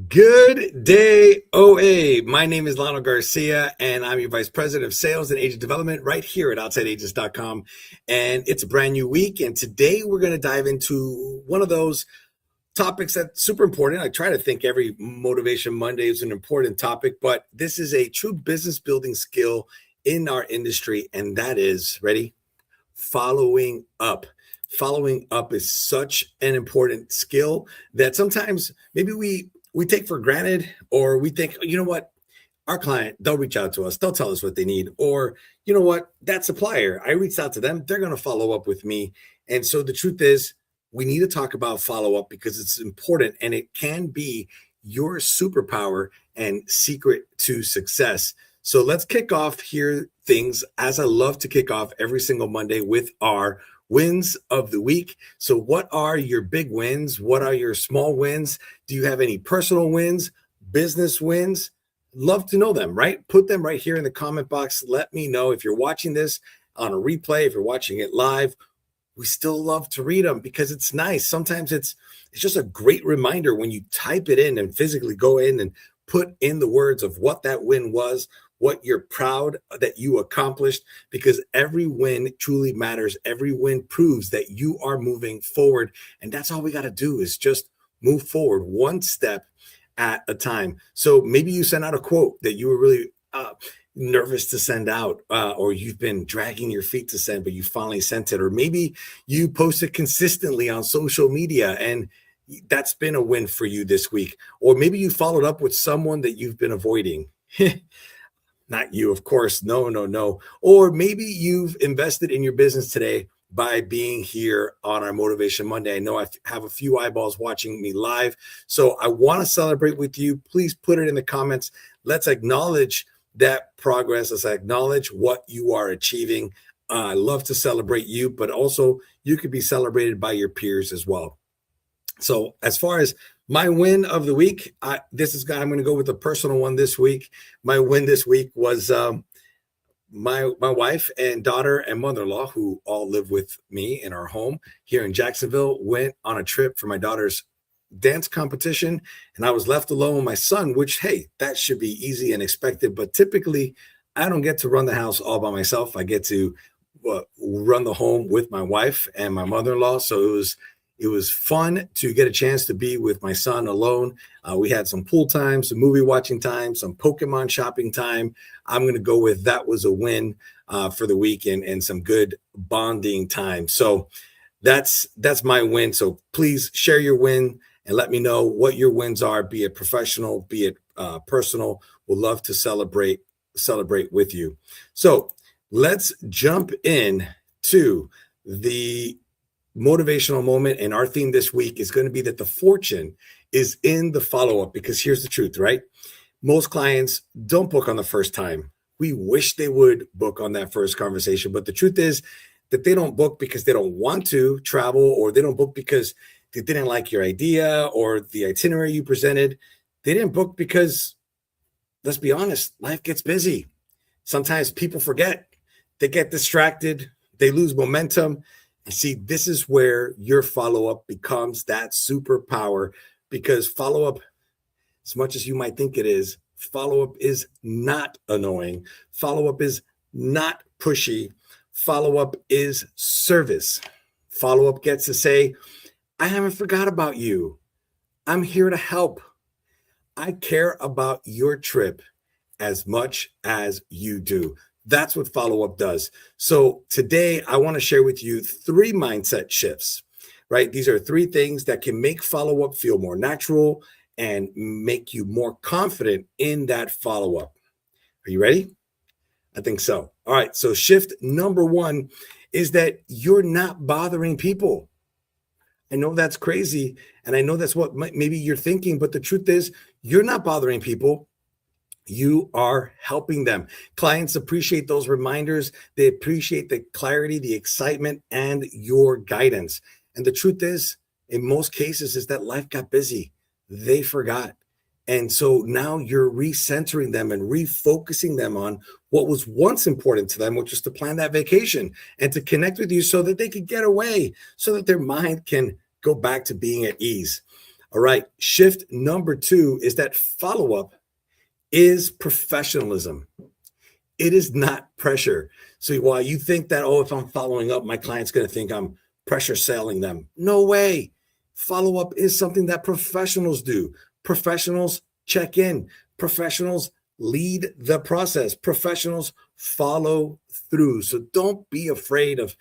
Good day, OA. My name is Lionel Garcia, and I'm your Vice President of Sales and Agent Development right here at OutsideAgents.com. And it's a brand new week, and today we're going to dive into one of those topics that's super important. I try to think every Motivation Monday is an important topic, but this is a true business building skill in our industry, and that is, ready? Following up. Following up is such an important skill that sometimes maybe we take for granted, or we think, you know what, our client, they'll reach out to us, they'll tell us what they need, or you know what, that supplier, I reached out to them, they're going to follow up with me. And so the truth is, we need to talk about follow up because it's important and it can be your superpower and secret to success. So let's kick off here things, as I love to kick off every single Monday, with our wins of the week. So what are your big wins? What are your small wins? Do you have any personal wins, business wins? Love to know them, right? Put them right here in the comment box. Let me know if you're watching this on a replay, if you're watching it live. We still love to read them because it's nice. Sometimes it's just a great reminder when you type it in and physically go in and put in the words of what that win was, what you're proud that you accomplished, because every win truly matters. Every win proves that you are moving forward. And that's all we got to do is just move forward one step at a time. So maybe you sent out a quote that you were really nervous to send out, or you've been dragging your feet to send, but you finally sent it. Or maybe you posted consistently on social media and that's been a win for you this week. Or maybe you followed up with someone that you've been avoiding. Not you, of course. No, no, no. Or maybe you've invested in your business today by being here on our Motivation Monday. I know I have a few eyeballs watching me live, so I want to celebrate with you. Please put it in the comments. Let's acknowledge that progress. Let's acknowledge what you are achieving. I love to celebrate you, but also you could be celebrated by your peers as well. So as far as my win of the week, I'm going to go with a personal one this week. My win this week was my wife and daughter and mother-in-law, who all live with me in our home here in Jacksonville, went on a trip for my daughter's dance competition, and I was left alone with my son, which, hey, that should be easy and expected. But typically, I don't get to run the house all by myself. I get to run the home with my wife and my mother-in-law. So it was fun to get a chance to be with my son alone. We had some pool time, some movie watching time, some Pokemon shopping time. I'm going to go with that was a win for the week, and some good bonding time. So that's my win. So please share your win and let me know what your wins are, be it professional, be it personal. We'll love to celebrate with you. So let's jump in to the motivational moment. And our theme this week is going to be that the fortune is in the follow-up, because here's the truth, right? Most clients don't book on the first time. We wish they would book on that first conversation, but the truth is that they don't book because they don't want to travel, or they don't book because they didn't like your idea or the itinerary you presented. They didn't book because, let's be honest, life gets busy. Sometimes people forget, they get distracted, they lose momentum. And see, this is where your follow-up becomes that superpower, because follow-up, as much as you might think it is, follow-up is not annoying. Follow-up is not pushy. Follow-up is service. Follow-up gets to say, I haven't forgot about you. I'm here to help. I care about your trip as much as you do. That's what follow-up does. So today I want to share with you 3 mindset shifts, right? These are 3 things that can make follow-up feel more natural and make you more confident in that follow-up. Are you ready? I think so. All right. So shift number 1 is that you're not bothering people. I know that's crazy, and I know that's what maybe you're thinking, but the truth is you're not bothering people. You are helping them. Clients appreciate those reminders. They appreciate the clarity, the excitement, and your guidance. And the truth is, in most cases, is that life got busy. They forgot. And so now you're recentering them and refocusing them on what was once important to them, which was to plan that vacation and to connect with you so that they could get away, so that their mind can go back to being at ease. All right. Shift number 2 is that follow-up is professionalism. It is not pressure. So while you think that, oh, if I'm following up, my client's going to think I'm pressure selling them. No way. Follow up is something that professionals do. Professionals check in. Professionals lead the process. Professionals follow through. So don't be afraid of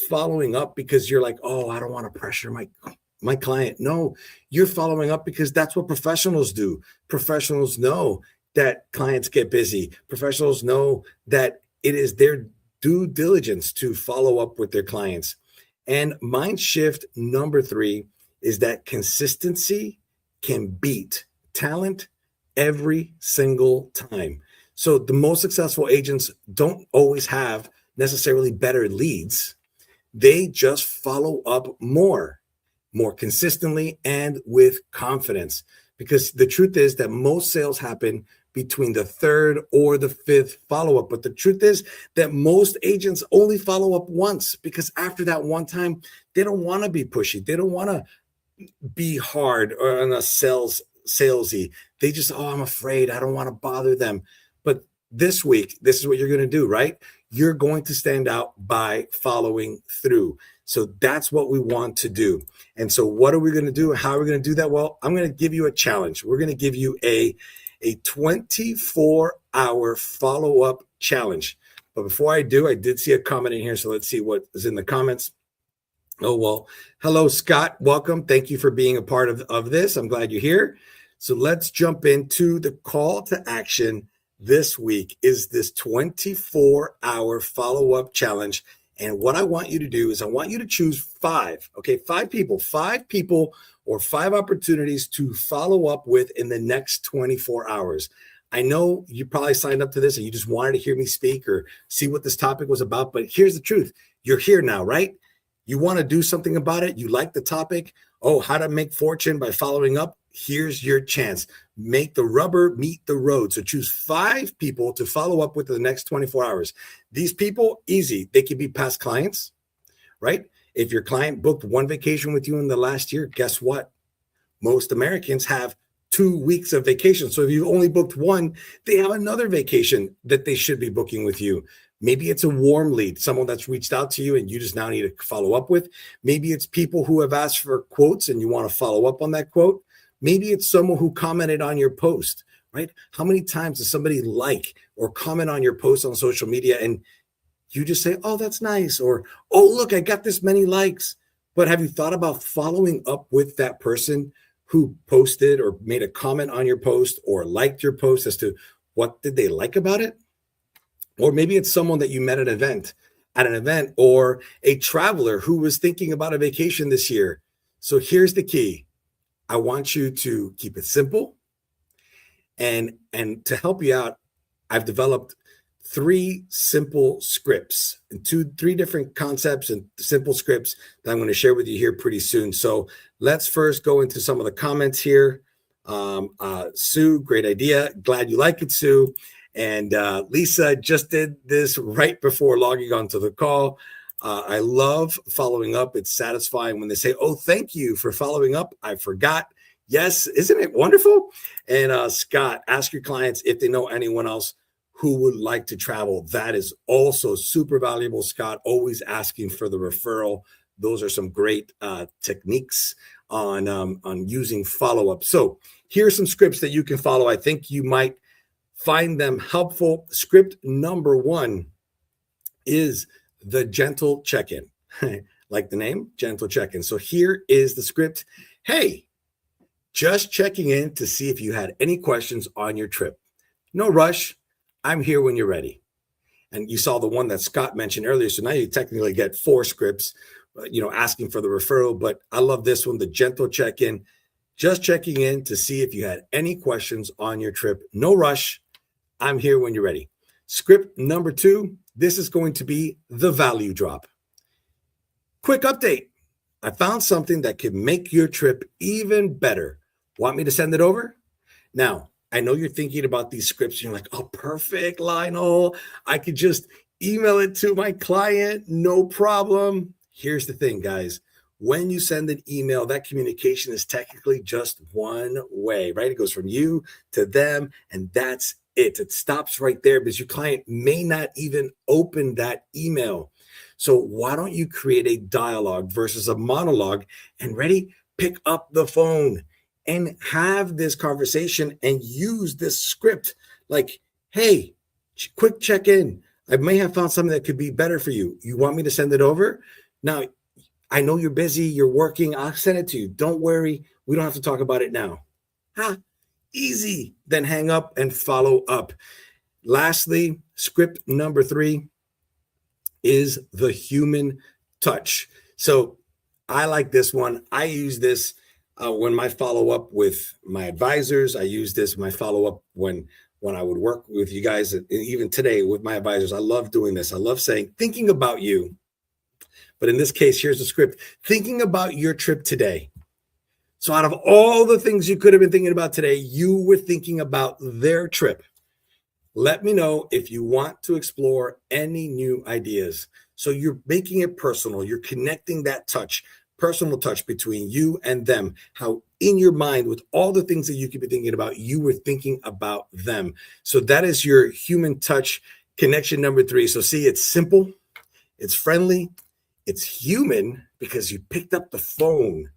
following up because you're like, oh, I don't want to pressure my client. No, you're following up because that's what professionals do. Professionals know that clients get busy. Professionals know that it is their due diligence to follow up with their clients. And mind shift number 3 is that consistency can beat talent every single time. So the most successful agents don't always have necessarily better leads. They just follow up more consistently and with confidence. Because the truth is that most sales happen between the 3rd or the 5th follow-up. But the truth is that most agents only follow up once because after that one time, they don't want to be pushy. They don't want to be hard or on a salesy. They just, oh, I'm afraid. I don't want to bother them. But this week, this is what you're going to do, right? You're going to stand out by following through. So that's what we want to do. And so what are we going to do? How are we going to do that? Well, I'm going to give you a challenge. We're going to give you a 24-hour follow-up challenge. But before I do, I did see a comment in here. So let's see what is in the comments. Oh, well, hello, Scott. Welcome. Thank you for being a part of this. I'm glad you're here. So let's jump into the call to action this week is this 24-hour follow-up challenge. And what I want you to do is I want you to choose 5 people or 5 opportunities to follow up with in the next 24 hours. I know you probably signed up to this and you just wanted to hear me speak or see what this topic was about, but here's the truth. You're here now, right? You want to do something about it. You like the topic. Oh, how to make fortune by following up. Here's your chance. Make the rubber meet the road. So choose 5 people to follow up with in the next 24 hours. These people, easy. They can be past clients, right? If your client booked 1 vacation with you in the last year, guess what? Most Americans have 2 weeks of vacation. So if you've only booked 1, they have another vacation that they should be booking with you. Maybe it's a warm lead, someone that's reached out to you and you just now need to follow up with. Maybe it's people who have asked for quotes and you want to follow up on that quote. Maybe it's someone who commented on your post, right? How many times does somebody like or comment on your post on social media and you just say, oh, that's nice, or, oh, look, I got this many likes. But have you thought about following up with that person who posted or made a comment on your post or liked your post as to what did they like about it? Or maybe it's someone that you met at an event, or a traveler who was thinking about a vacation this year. So here's the key. I want you to keep it simple. And to help you out, I've developed 3 simple scripts and 3 different concepts and simple scripts that I'm going to share with you here pretty soon. So let's first go into some of the comments here. Sue, great idea. Glad you like it, Sue. And Lisa just did this right before logging onto the call. I love following up. It's satisfying when they say, oh, thank you for following up. I forgot. Yes, isn't it wonderful? And Scott, ask your clients if they know anyone else who would like to travel. That is also super valuable, Scott, always asking for the referral. Those are some great techniques on using follow-up. So here's some scripts that you can follow. I think you might find them helpful. Script number 1 is the gentle check-in. Like the name, gentle check-in. So here is the script. Hey, just checking in to see if you had any questions on your trip. No rush. I'm here when you're ready. And you saw the one that Scott mentioned earlier. So now you technically get 4 scripts, asking for the referral. But I love this one, the gentle check-in. Just checking in to see if you had any questions on your trip. No rush. I'm here when you're ready. Script number 2, this is going to be the value drop. Quick update. I found something that could make your trip even better. Want me to send it over? Now, I know you're thinking about these scripts. And you're like, oh, perfect, Lionel. I could just email it to my client. No problem. Here's the thing, guys. when you send an email, that communication is technically just one way, right? It goes from you to them, and that's it. It stops right there because your client may not even open that email. So why don't you create a dialogue versus a monologue, and ready, pick up the phone and have this conversation and use this script like, hey, quick check in. I may have found something that could be better for you. You want me to send it over? Now, I know you're busy, you're working. I'll send it to you. Don't worry. We don't have to talk about it now. Easy. Then hang up and follow up. Lastly, script number 3 is the human touch. So I like this one. I use this when my follow up with my advisors. I use this my follow up when I would work with you guys, even today with my advisors. I love doing this. I love saying, thinking about you. But in this case, here's the script. Thinking about your trip today. So out of all the things you could have been thinking about today, you were thinking about their trip. Let me know if you want to explore any new ideas. So you're making it personal. You're connecting that touch, personal touch between you and them. How in your mind, with all the things that you could be thinking about, you were thinking about them. So that is your human touch connection number 3. So see, it's simple, it's friendly, it's human because you picked up the phone,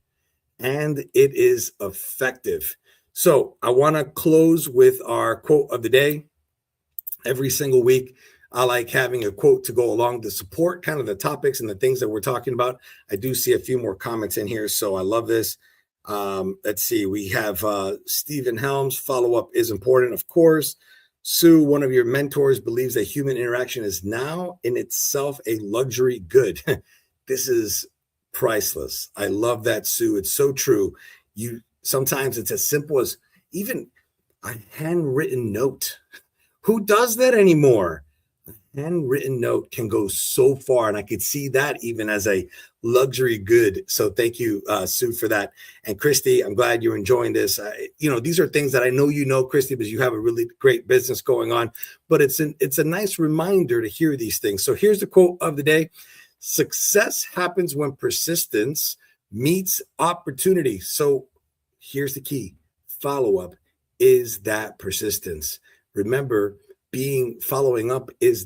and it is effective. So I want to close with our quote of the day. Every single week, I like having a quote to go along to support kind of the topics and the things that we're talking about. I do see a few more comments in here, so I love this. Let's see. We have Stephen Helms. Follow-up is important, of course. Sue, one of your mentors, believes that human interaction is now in itself a luxury good. This is priceless. I love that, Sue. It's so true. Sometimes it's as simple as even a handwritten note. Who does that anymore? A handwritten note can go so far, and I could see that even as a luxury good. So thank you, Sue, for that. And Christy, I'm glad you're enjoying this. These are things that I know you know, Christy, because you have a really great business going on. But it's a nice reminder to hear these things. So here's the quote of the day. Success happens when persistence meets opportunity. So here's the key. Follow-up is that persistence. Remember, following up is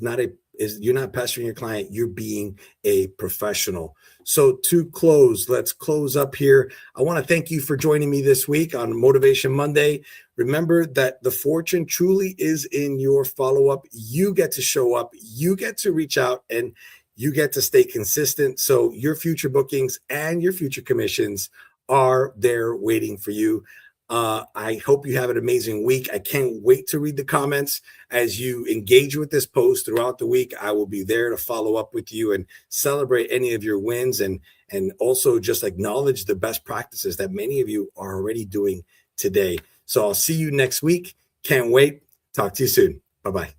you're not pestering your client, you're being a professional. So to close, let's close up here. I want to thank you for joining me this week on Motivation Monday. Remember that the fortune truly is in your follow-up. You get to show up, you get to reach out, and you get to stay consistent. So your future bookings and your future commissions are there waiting for you. I hope you have an amazing week. I can't wait to read the comments as you engage with this post throughout the week. I will be there to follow up with you and celebrate any of your wins, and also just acknowledge the best practices that many of you are already doing today. So I'll see you next week. Can't wait. Talk to you soon. Bye-bye.